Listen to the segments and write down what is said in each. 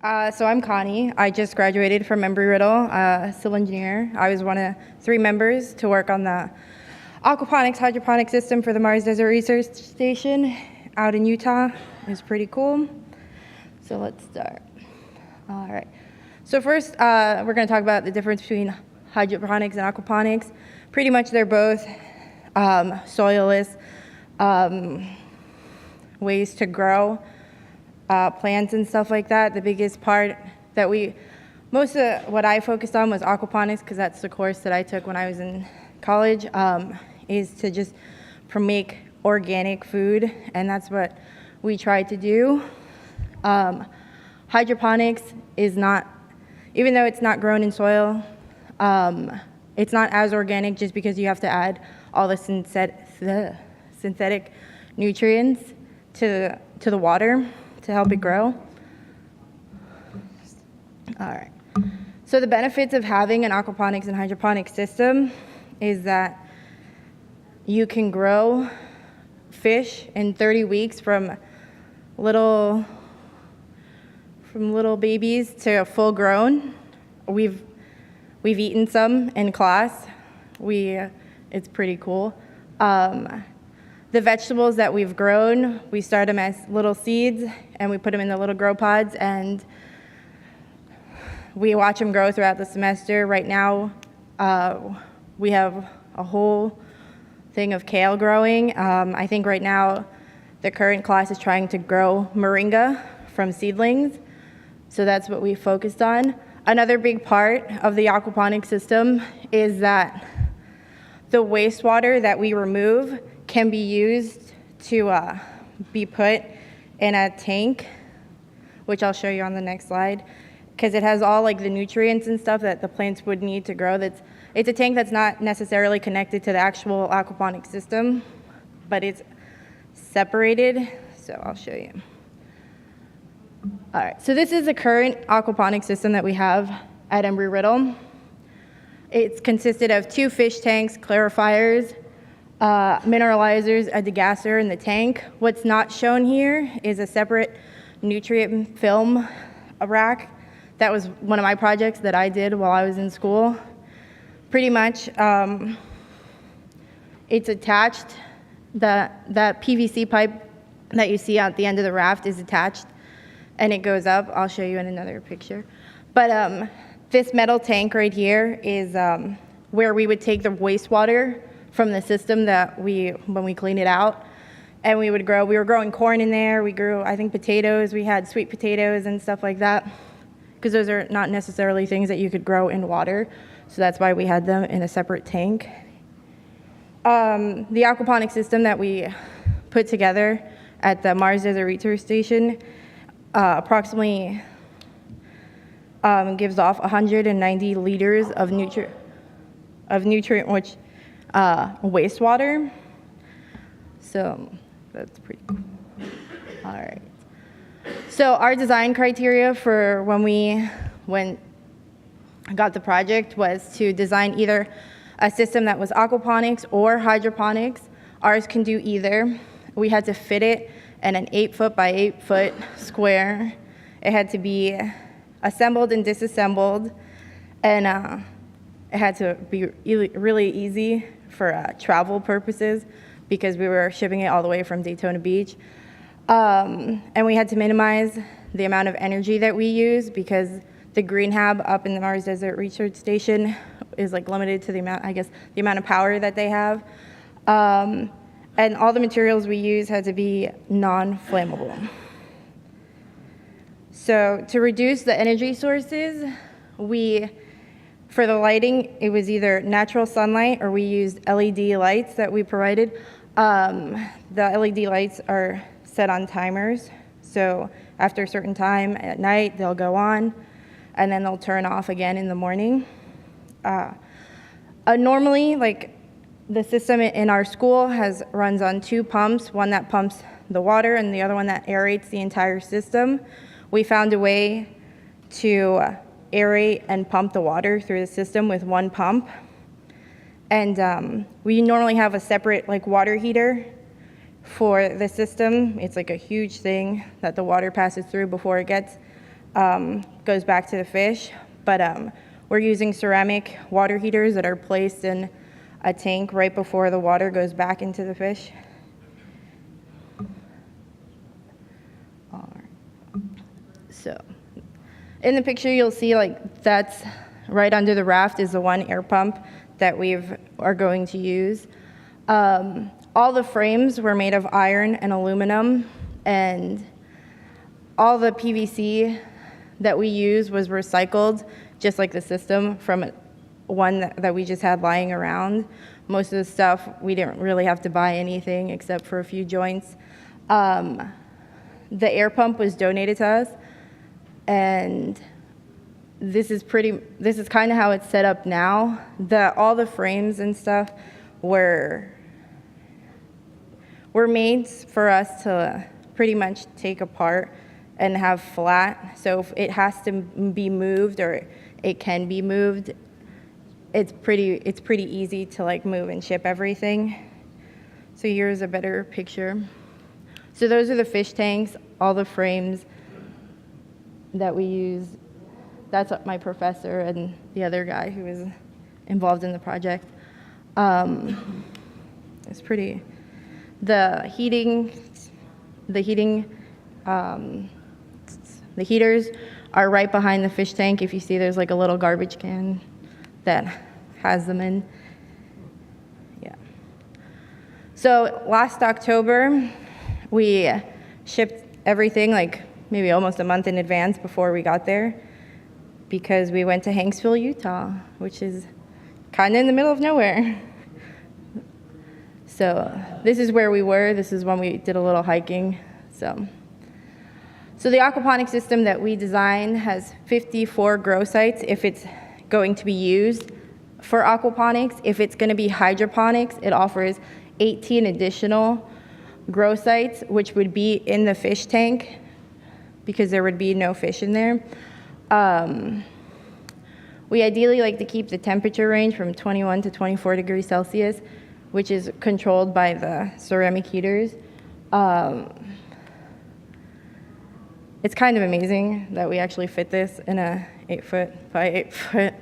So I'm Connie. I just graduated from Embry-Riddle, civil engineer. I was one of 3 members to work on the Aquaponics hydroponic system for the Mars Desert Research Station out in Utah. It was pretty cool. So let's start. All right. So first, we're going to talk about the difference between hydroponics and aquaponics. Pretty much they're both soilless ways to grow plants and stuff like that. The biggest part that most of what I focused on was aquaponics, because that's the course that I took when I was in college, is to just make organic food, and that's what we tried to do. Hydroponics is not, even though it's not grown in soil, it's not as organic just because you have to add all the synthetic nutrients to the water to help it grow. All right. So the benefits of having an aquaponics and hydroponic system is that you can grow fish in 30 weeks from little babies to full grown. We've eaten some in class. It's pretty cool. The vegetables that we've grown, we start them as little seeds, and we put them in the little grow pods, and we watch them grow throughout the semester. Right now, we have a whole thing of kale growing. I think right now, the current class is trying to grow moringa from seedlings, so that's what we focused on. Another big part of the aquaponic system is that the wastewater that we remove can be used to be put in a tank, which I'll show you on the next slide, because it has all like the nutrients and stuff that the plants would need to grow. It's a tank that's not necessarily connected to the actual aquaponic system, but it's separated, so I'll show you. All right, so this is the current aquaponic system that we have at Embry-Riddle. It's consisted of 2 fish tanks, clarifiers, mineralizers, a degasser in the tank. What's not shown here is a separate nutrient film rack. That was one of my projects that I did while I was in school. Pretty much, it's attached. That PVC pipe that you see at the end of the raft is attached, and it goes up. I'll show you in another picture. But this metal tank right here is where we would take the wastewater from the system that when we clean it out, and we were growing corn in there. We grew, I think, potatoes. We had sweet potatoes and stuff like that, because those are not necessarily things that you could grow in water. So that's why we had them in a separate tank. The aquaponic system that we put together at the Mars Desert Research Station approximately gives off 190 liters of nutrient-rich wastewater. So that's pretty cool. All right. So our design criteria for when I got the project was to design either a system that was aquaponics or hydroponics. Ours can do either. We had to fit it in an 8-foot by 8-foot square. It had to be assembled and disassembled, and it had to be really easy for travel purposes, because we were shipping it all the way from Daytona Beach. And we had to minimize the amount of energy that we use, because the green hab up in the Mars Desert Research Station is like limited to the amount of power that they have. And all the materials we use had to be non-flammable. So to reduce the energy sources, for the lighting, it was either natural sunlight or we used LED lights that we provided. The LED lights are set on timers, so after a certain time at night, they'll go on, and then they'll turn off again in the morning. Normally, like the system in our school runs on 2 pumps, one that pumps the water and the other one that aerates the entire system. We found a way to aerate and pump the water through the system with 1 pump. And we normally have a separate water heater for the system. It's like a huge thing that the water passes through before it gets goes back to the fish, but we're using ceramic water heaters that are placed in a tank right before the water goes back into the fish. All right. So in the picture, you'll see like that's right under the raft is the one air pump that we are going to use. All the frames were made of iron and aluminum, and all the PVC that we use was recycled, just like the system, from one that we just had lying around. Most of the stuff, we didn't really have to buy anything except for a few joints. The air pump was donated to us, and this is kind of how it's set up now. All the frames and stuff were made for us to pretty much take apart and have flat. So if it has to be moved or it can be moved, it's pretty easy to like move and ship everything. So here's a better picture. So those are the fish tanks, all the frames that we use. That's my professor and the other guy who was involved in the project. It's pretty. The heaters are right behind the fish tank. If you see, there's like a little garbage can that has them in. Yeah. So last October, we shipped everything like maybe almost a month in advance before we got there, because we went to Hanksville, Utah, which is kind of in the middle of nowhere. So this is where we were. This is when we did a little hiking. So the aquaponics system that we designed has 54 grow sites if it's going to be used for aquaponics. If it's going to be hydroponics, it offers 18 additional grow sites, which would be in the fish tank because there would be no fish in there. We ideally like to keep the temperature range from 21 to 24 degrees Celsius, which is controlled by the ceramic heaters. It's kind of amazing that we actually fit this in a 8-foot by 8-foot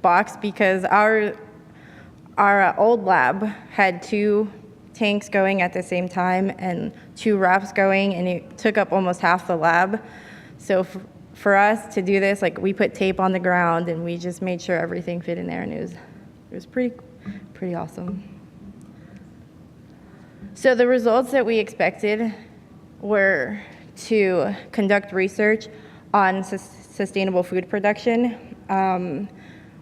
box, because our old lab had 2 tanks going at the same time and 2 rafts going, and it took up almost half the lab. So for us to do this, like, we put tape on the ground and we just made sure everything fit in there, and it was pretty awesome. So the results that we expected were to conduct research on sustainable food production.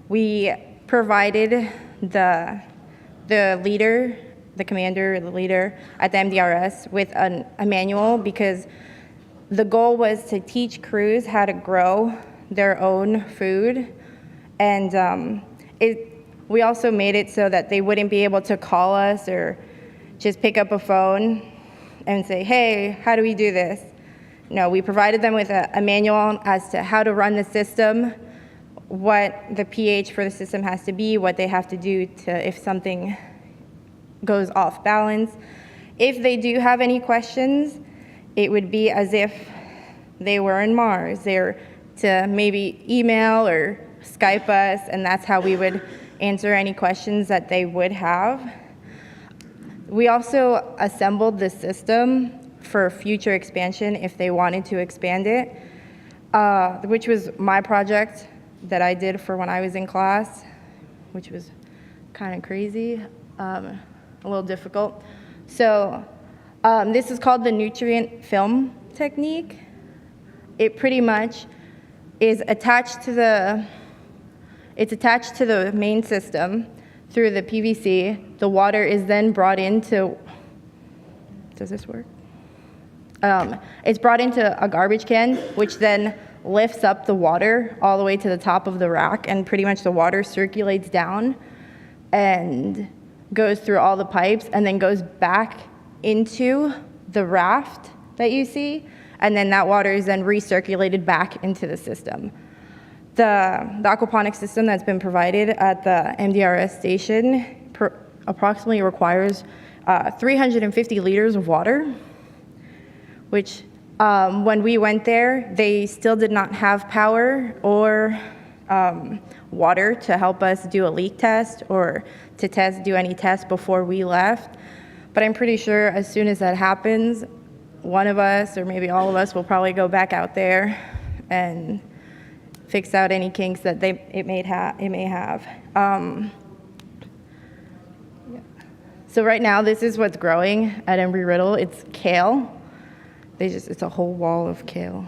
We provided the leader, the commander, the leader at the MDRS with a manual, because the goal was to teach crews how to grow their own food. And we also made it so that they wouldn't be able to call us or just pick up a phone and say, hey, how do we do this? No, we provided them with a manual as to how to run the system, what the pH for the system has to be, what they have to do to if something goes off balance. If they do have any questions, it would be as if they were in Mars. They're to maybe email or Skype us, and that's how we would answer any questions that they would have. We also assembled the system for future expansion if they wanted to expand it, which was my project that I did for when I was in class, which was kind of crazy, a little difficult. So this is called the nutrient film technique. It pretty much is attached to the main system through the PVC. The water is then brought into, does this work? It's brought into a garbage can, which then lifts up the water all the way to the top of the rack, and pretty much the water circulates down and goes through all the pipes and then goes back into the raft that you see, and then that water is then recirculated back into the system. The aquaponics system that's been provided at the MDRS station approximately requires 350 liters of water, which When we went there, they still did not have power or water to help us do a leak test or to do any tests before we left. But I'm pretty sure as soon as that happens, one of us or maybe all of us will probably go back out there and fix out any kinks that it may have. So right now, this is what's growing at Embry-Riddle. It's kale. It's a whole wall of kale.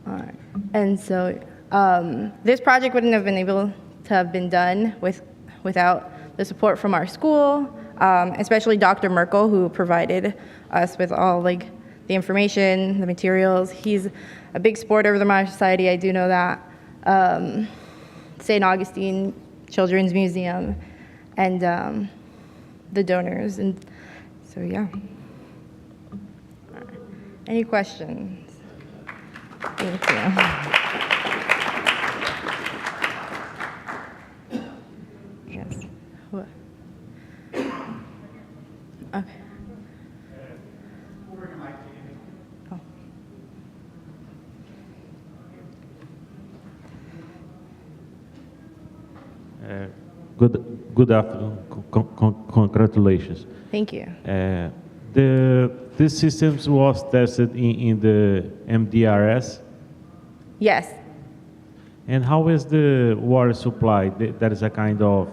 All right. And so this project wouldn't have been able to have been done without the support from our school, especially Dr. Merkel, who provided us with all the information, the materials. He's a big supporter of the Modern Society, I do know that. St. Augustine Children's Museum, and the donors, and so yeah. Any questions? Thank you. Yes. What? Okay. Oh. Good afternoon. Congratulations. Thank you. This system was tested in the MDRS. Yes. And how is the water supply? That is a kind of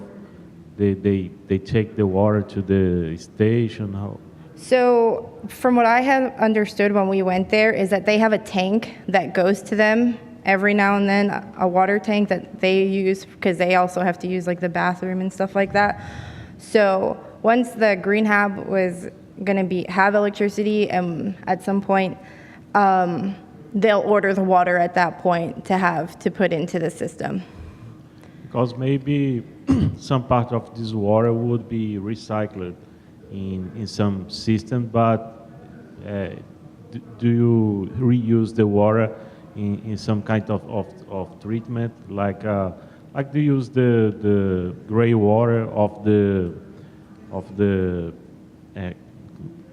they take the water to the station. How? So from what I have understood when we went there is that they have a tank that goes to them every now and then, a water tank that they use because they also have to use the bathroom and stuff like that. So once the green hab was going to have electricity, and at some point they'll order the water at that point to put into the system. Because maybe some part of this water would be recycled in some system, but do you reuse the water in some kind of treatment, like do you use the gray water of the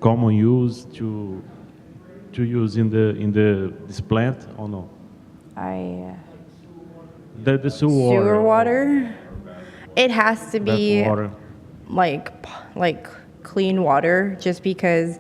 common use to use in this plant or no? The sewer water. It has to be water. like clean water, just because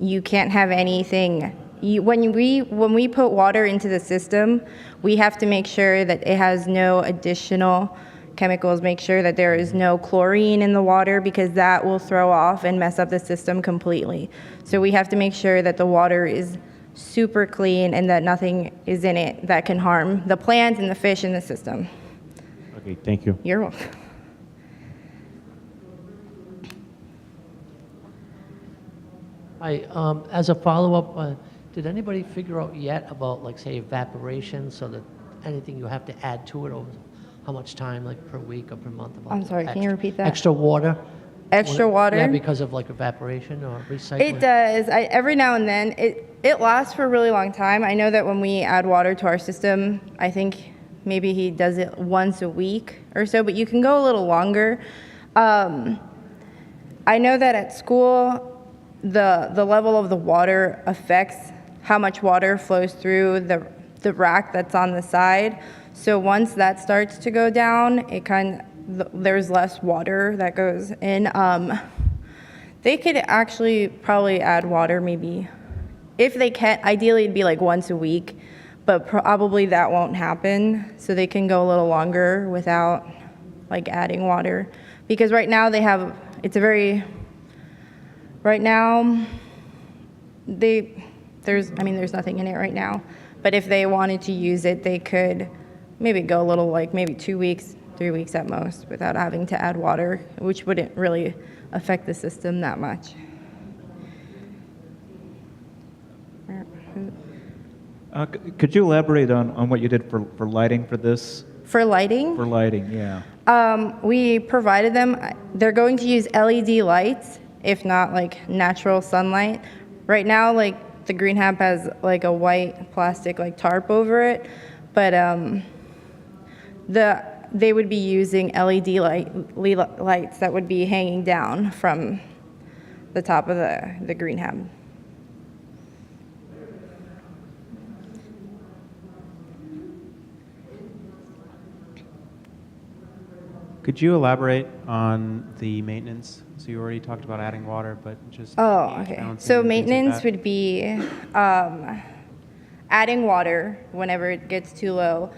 you can't have anything. When we put water into the system, we have to make sure that it has no additional chemicals, make sure that there is no chlorine in the water, because that will throw off and mess up the system completely. So we have to make sure that the water is super clean and that nothing is in it that can harm the plants and the fish in the system. Okay, thank you. You're welcome. Hi, as a follow-up, did anybody figure out yet about, say, evaporation, so that anything you have to add to it over how much time, per week or per month? I'm sorry, can you repeat that? Extra water? Extra water? Yeah, because of evaporation or recycling? It does. Every now and then. It lasts for a really long time. I know that when we add water to our system, I think maybe he does it once a week or so, but you can go a little longer. I know that at school, the level of the water affects how much water flows through the rack that's on the side. So once that starts to go down, there's less water that goes in. They could actually probably add water maybe, if they can. Ideally it'd be once a week, but probably that won't happen. So they can go a little longer without adding water, because right now there's nothing in it right now, but if they wanted to use it, they could maybe go a little, maybe 2 weeks, 3 weeks at most, without having to add water, which wouldn't really affect the system that much. Could you elaborate on what you did for lighting for this? For lighting? For lighting, yeah. We provided them, they're going to use LED lights, if not natural sunlight. Right now, the green hab has a white plastic tarp over it, but they would be using LED lights that would be hanging down from the top of the green hab. Could you elaborate on the maintenance? So you already talked about adding water, but just Oh, pH okay. balancing So and things like maintenance that? would be adding water whenever it gets too low,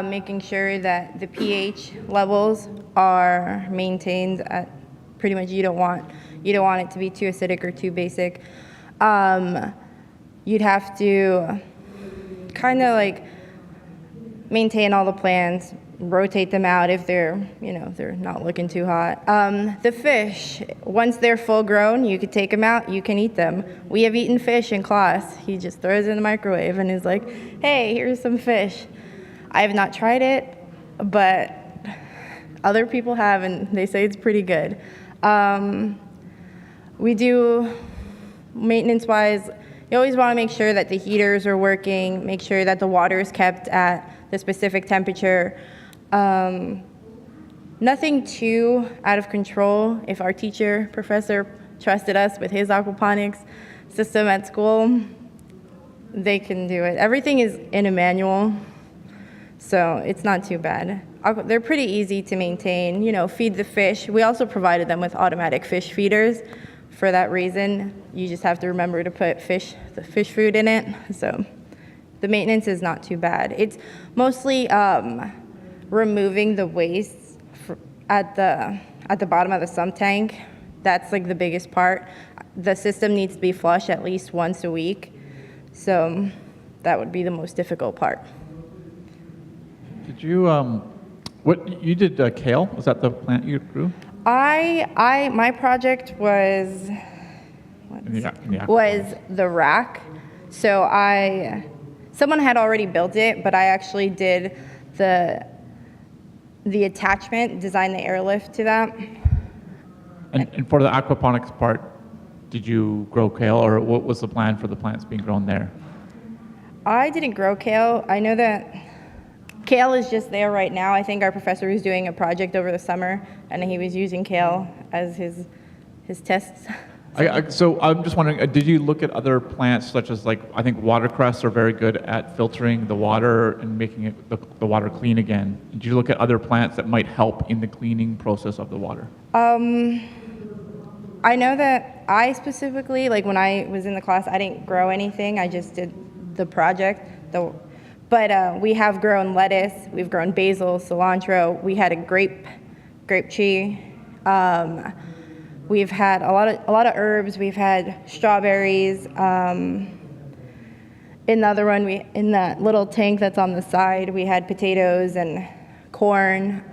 making sure that the pH levels are maintained at pretty much you don't want it to be too acidic or too basic. You'd have to kind of like maintain all the plants, rotate them out if they're not looking too hot. The fish, once they're full grown, you could take them out, you can eat them. We have eaten fish in class. He just throws it in the microwave and is like, hey, here's some fish. I have not tried it, but other people have, and they say it's pretty good. We do, maintenance-wise, you always want to make sure that the heaters are working, make sure that the water is kept at the specific temperature. Nothing too out of control. If our professor trusted us with his aquaponics system at school, they can do it. Everything is in a manual, so it's not too bad. They're pretty easy to maintain, feed the fish. We also provided them with automatic fish feeders. For that reason, you just have to remember to put the fish food in it. So the maintenance is not too bad. It's mostly removing the waste at the bottom of the sump tank. That's like the biggest part. The system needs to be flushed at least once a week. So that would be the most difficult part. Did you, you did kale? Was that the plant you grew? My project was the rack. So someone had already built it, but I actually did the attachment, designed the airlift to that. And for the aquaponics part, did you grow kale, or what was the plan for the plants being grown there? I didn't grow kale. I know that kale is just there right now. I think our professor was doing a project over the summer, and he was using kale as his tests. So I'm just wondering, did you look at other plants such as I think watercress are very good at filtering the water and making it the water clean again. Did you look at other plants that might help in the cleaning process of the water? I know that I specifically, when I was in the class, I didn't grow anything. I just did the project. But we have grown lettuce, we've grown basil, cilantro. We had a grape tree. We've had a lot of herbs. We've had strawberries. In the other one, in that little tank that's on the side, we had potatoes and corn.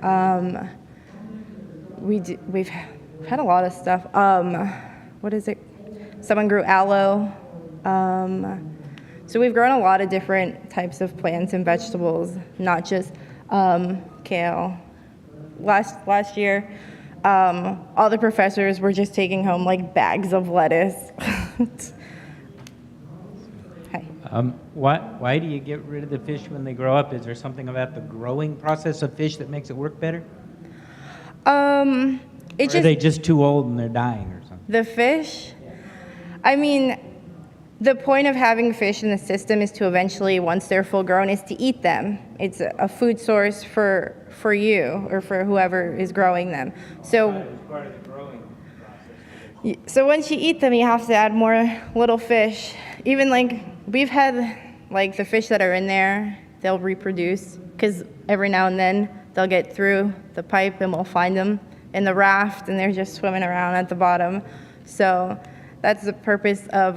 We've had a lot of stuff. What is it? Someone grew aloe. So we've grown a lot of different types of plants and vegetables, not just kale. Last year, all the professors were just taking home bags of lettuce. Hi. Why do you get rid of the fish when they grow up? Is there something about the growing process of fish that makes it work better? Or are they just too old and they're dying or something? The fish? I mean, the point of having fish in the system is to eventually, once they're full grown, is to eat them. It's a food source for you or for whoever is growing them. So, Part of the growing process. so once you eat them, you have to add more little fish. Even we've had the fish that are in there, they'll reproduce because every now and then they'll get through the pipe and we'll find them in the raft and they're just swimming around at the bottom. So that's the purpose of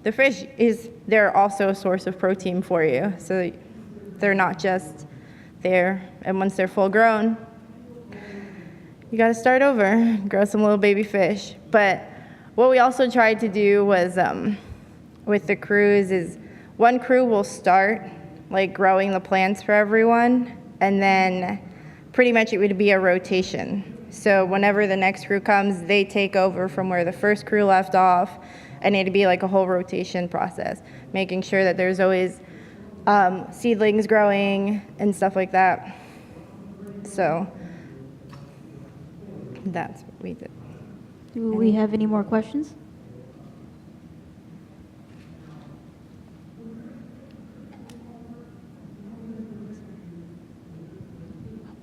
the fish. Is they're also a source of protein for you. So they're not just there. And once they're full grown, you got to start over, grow some little baby fish. But what we also tried to do was with the crews is one crew will start growing the plants for everyone, and then pretty much it would be a rotation. So whenever the next crew comes, they take over from where the first crew left off, and it'd be a whole rotation process, making sure that there's always seedlings growing and stuff like that. So that's what we did. Do we have any more questions?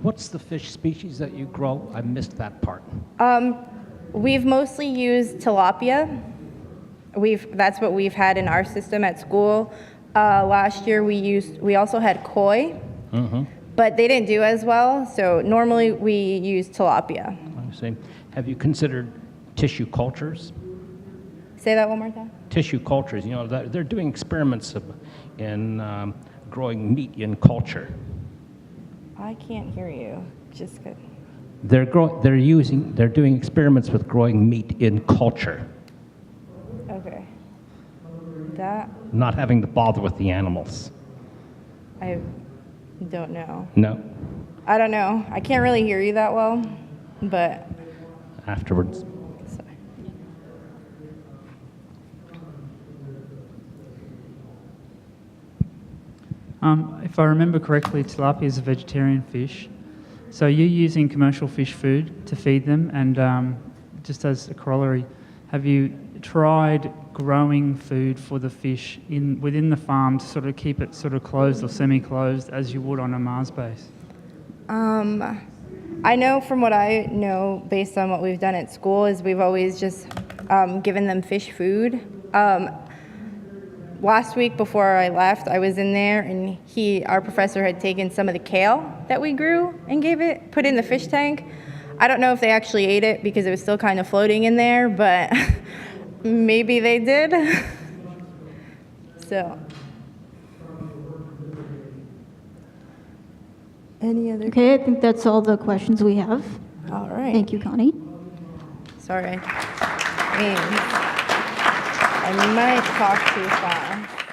What's the fish species that you grow? I missed that part. We've mostly used tilapia. That's what we've had in our system at school. Last year we also had koi, but they didn't do as well. So normally we use tilapia. I see. Have you considered tissue cultures? Say that one more time. Tissue cultures, you know, they're doing experiments in growing meat in culture. I can't hear you. Just good. They're doing experiments with growing meat in culture, Okay. That not having to bother with the animals. I don't know. No, I don't know. I can't really hear you that well, but afterwards. sorry. If I remember correctly, tilapia is a vegetarian fish. So you're using commercial fish food to feed them, and just as a corollary, have you tried growing food for the fish within the farm to sort of keep it sort of closed or semi-closed as you would on a Mars base? I know from what I know, based on what we've done at school, is we've always just given them fish food. Last week before I left, I was in there, and our professor had taken some of the kale that we grew and put in the fish tank. I don't know if they actually ate it because it was still kind of floating in there, but maybe they did. So, any other? Okay, I think that's all the questions we have. All right. Thank you, Connie. Sorry. I might talk too fast.